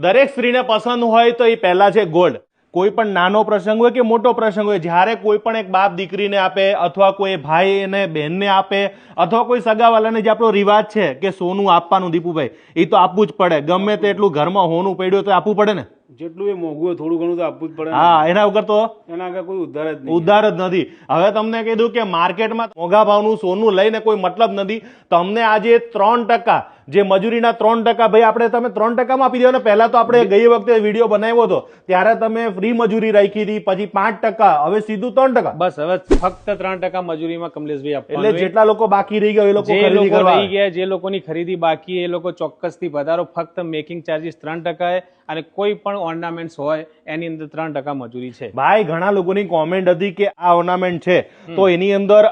દરેક સ્ત્રીને પસંદ હોય તો એ પહેલા છે ગોલ્ડ. કોઈ પણ નાનો પ્રસંગ હોય કે મોટો પ્રસંગ હોય, જ્યારે કોઈ પણ એક બાપ દીકરીને આપે અથવા કોઈ ભાઈ એને બહેનને આપે અથવા કોઈ સગાવાલાને જે આપણો રિવાજ છે કે સોનું આપવાનું, દીપુભાઈ, એ તો આપવું જ પડે. ગમે તેટલું ઘરમાં હોનું પડ્યું તો આપવું પડે ને. જેટલું એ મોંઘું હોય થોડું ઘણું તો આપવું જ પડે. હા, એના વગર તો એના આગળ કોઈ ઉધાર જ નહીં. ઉધાર જ નથી. હવે તમને કીધું કે માર્કેટમાં મોંઘા ભાવનું સોનું લઈને કોઈ મતલબ નથી. તમને આજે 3% જે મજૂરીના 3%, ભાઈ આપણે તમે 3%માં આપી દો ને. પહેલા તો આપણે ગઈ વખતે વિડીયો બનાવ્યો હતો ત્યારે તમે ફ્રી મજૂરી રાખી હતી, પછી 5%, હવે સીધું 3%. બસ હવે ફક્ત 3% મજૂરીમાં કમલેશભાઈ આપવાનું. એટલે જેટલા લોકો બાકી રહી ગયા એ લોકો ખરીદી કરવા રહી ગયા, જે લોકોની ખરીદી બાકી એ લોકો ચોક્કસથી વધારો. ફક્ત મેકિંગ ચાર્જીસ 3% અને કોઈ પણ ઓર્નામેન્ટ્સ હોય એની અંદર 3% મજૂરી છે. ભાઈ ઘણા લોકોની કોમેન્ટ હતી કે આ ઓર્નામેન્ટ છે તો એની અંદર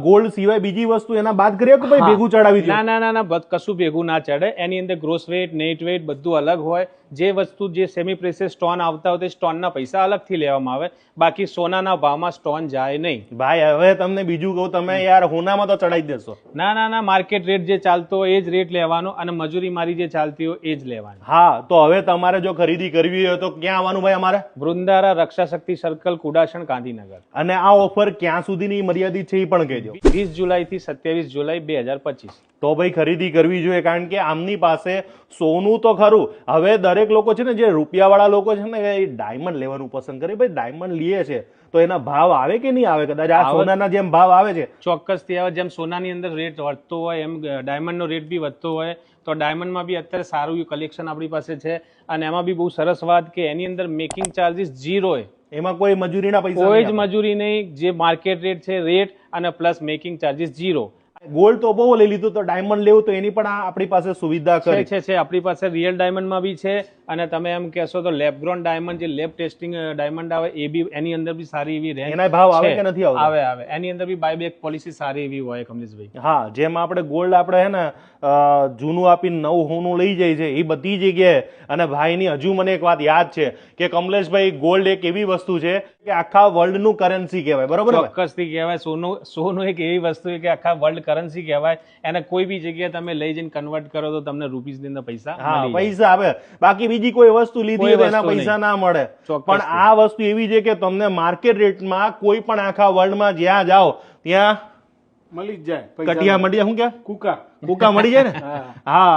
ગોલ્ડ સિવાય બીજી વસ્તુ એના બાદ કરીએ કે ભાઈ ભેગું ચડાવી દો. ના, કશું ભેગું ના ચડે. એની અંદર ગ્રોસ વેટ, નેટ વેટ બધું અલગ હોય. જે વસ્તુ જે સેમી પ્રેશિયસ સ્ટોન આવતા હોય તે સ્ટોનના પૈસા અલગથી લેવામાં આવે. બાકી સોનાના ભાવમાં સ્ટોન જાય નહીં. ભાઈ હવે તમને બીજું કહું, તમે યાર હોનામાં તો ચડાવી દેશો. ના, માર્કેટ રેટ જે ચાલતો હોય એ જ રેટ લેવાનો અને મજૂરી મારી જે ચાલતી હોય એ જ લેવાની. હા, તો હવે તમારે જો ખરીદી કરવી હોય તો ક્યાં આવવાનું ભાઈ અમારે? વૃંદારા રક્ષા શક્તિ સર્કલ, કુડાસણ, ગાંધીનગર. અને આ ઓફર ક્યાં સુધીની મર્યાદિત છે એ પણ કહેજો. 20 જુલાઈથી 27 જુલાઈ 2025. તો ભાઈ ખરીદી કરવી જોઈએ, કારણ કે આમની પાસે સોનું તો ખરું. હવે દરેક લોકો છે ને, જે રૂપિયાવાળા લોકો છે ને, એ ડાયમંડ લેવાનું પસંદ કરે. ભાઈ ડાયમંડ લઈએ છે તો એના ભાવ આવે કે નહીં આવે? કદાચ આ સોનાના જેમ ભાવ આવે છે ચોક્કસથી આવે. જેમ સોનાની અંદર રેટ વધતો હોય એમ ડાયમંડનો રેટ બી વધતો હોય. તો ડાયમંડમાં બી અત્યારે સારું એવું કલેક્શન આપણી પાસે છે. અને એમાં બી બહુ સરસ વાત કે એની અંદર મેકિંગ ચાર્જીસ 0 હોય. એમાં કોઈ મજૂરીના પૈસા કોઈ જ મજૂરી નહીં. જે માર્કેટ રેટ છે રેટ અને પ્લસ મેકિંગ ચાર્જીસ 0. ગોલ્ડ તો બહુ લઈ લીધું, તો ડાયમંડ લેવું તો એની પણ આપણી પાસે સુવિધા છે. આપણી પાસે રિયલ ડાયમંડમાં બી છે. અને તમે એમ કહેશો તો લેબ ગ્રોન ડાયમંડ, જે લેબ ટેસ્ટિંગ ડાયમંડ આવે એ બી એની અંદર બી સારી એવી રેન્જ. એના ભાવ આવે કે નથી આવતા? આવે. એની અંદર બી બાયબેક પોલિસી સારી એવી હોય કમલેશભાઈ. હા, જેમ આપણે ગોલ્ડ આપણે હે ને જૂનું આપીને નવું હોનું લઈ જાય છે એ બધી જગ્યાએ. અને ભાઈની હજુ મને એક વાત યાદ છે કે કમલેશભાઈ, ગોલ્ડ એક એવી વસ્તુ છે કે આખા વર્લ્ડનું કરન્સી કહેવાય. બરોબર? ચોક્કસથી કહેવાય. સોનું એક એવી વસ્તુ છે કે આખા વર્લ્ડ કરન્સી કહેવાય. એને કોઈ બી જગ્યાએ તમે લઈ જઈને કન્વર્ટ કરો તો તમને રૂપીસ ની અંદર પૈસા આવે. બાકી બીજી કોઈ વસ્તુ લીધી તો એના પૈસા ના મળે. પણ આ વસ્તુ એવી છે કે તમને માર્કેટ રેટમાં કોઈ પણ આખા વર્લ્ડમાં જ્યાં જાઓ ત્યાં મળી જ જાય. કટિયા મળી જાય. શું કે કુકા મળી જાય ને? હા,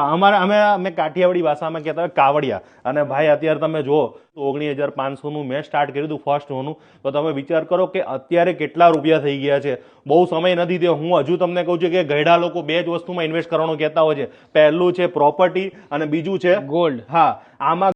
અમે કાઠિયાવાડી ભાષામાં કહેતા હોય કાવડિયા. અને ભાઈ અત્યારે તમે જુઓ તો 19,500 નું મેં સ્ટાર્ટ કર્યું હતું ફર્સ્ટ હોનું. તો તમે વિચાર કરો કે અત્યારે કેટલા રૂપિયા થઈ ગયા છે. બહુ સમય નથી થયો. હું હજુ તમને કહું છું કે ગયડા લોકો બે જ વસ્તુમાં ઇન્વેસ્ટ કરવાનું કહેતા હોય છે. પહેલું છે પ્રોપર્ટી અને બીજું છે ગોલ્ડ. હા, આમાં